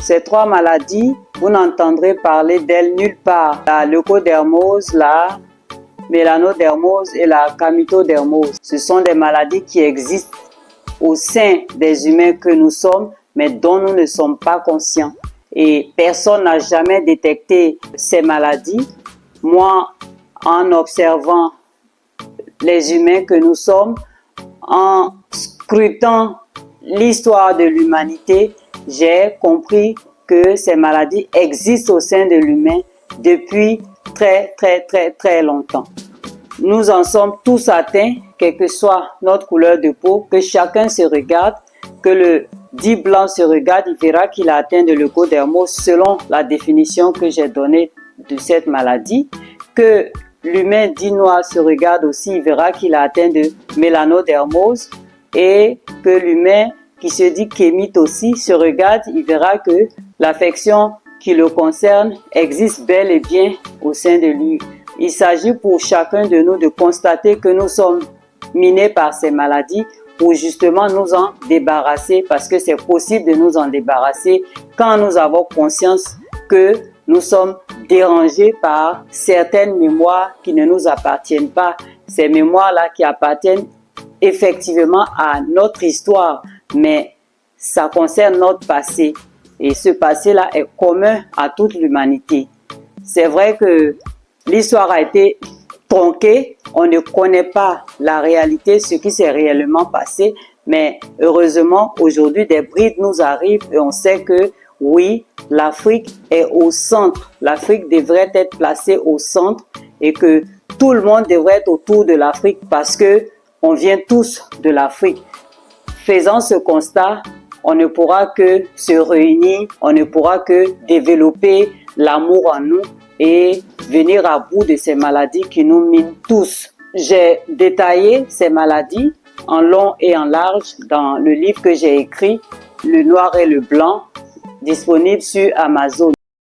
Ces trois maladies, vous n'entendrez parler d'elles nulle part. La leucodermose, la mélanodermose et la camitodermose. Ce sont des maladies qui existent au sein des humains que nous sommes, mais dont nous ne sommes pas conscients. Et personne n'a jamais détecté ces maladies. Moi, en observant les humains que nous sommes, en scrutant l'histoire de l'humanité, j'ai compris que ces maladies existent au sein de l'humain depuis très longtemps. Nous en sommes tous atteints, quelle que soit notre couleur de peau, que chacun se regarde, que le dit blanc se regarde, il verra qu'il a atteint de leucodermose selon la définition que j'ai donnée de cette maladie, que l'humain dit noir se regarde aussi, il verra qu'il a atteint de mélanodermose, et que l'humain qui se dit kémite aussi se regarde, il verra que l'affection qui le concerne existe bel et bien au sein de lui. Il s'agit pour chacun de nous de constater que nous sommes minés par ces maladies pour justement nous en débarrasser, parce que c'est possible de nous en débarrasser quand nous avons conscience que nous sommes dérangés par certaines mémoires qui ne nous appartiennent pas. Ces mémoires-là qui appartiennent effectivement à notre histoire, mais ça concerne notre passé. Et ce passé-là est commun à toute l'humanité. C'est vrai que l'histoire a été tronquée, on ne connaît pas la réalité, ce qui s'est réellement passé, mais heureusement, aujourd'hui, des brides nous arrivent et on sait que oui, l'Afrique est au centre. L'Afrique devrait être placée au centre et que tout le monde devrait être autour de l'Afrique parce que on vient tous de l'Afrique. Faisant ce constat, on ne pourra que se réunir, on ne pourra que développer l'amour en nous et venir à bout de ces maladies qui nous minent tous. J'ai détaillé ces maladies en long et en large dans le livre que j'ai écrit, Le Noir et le Blanc, disponible sur Amazon.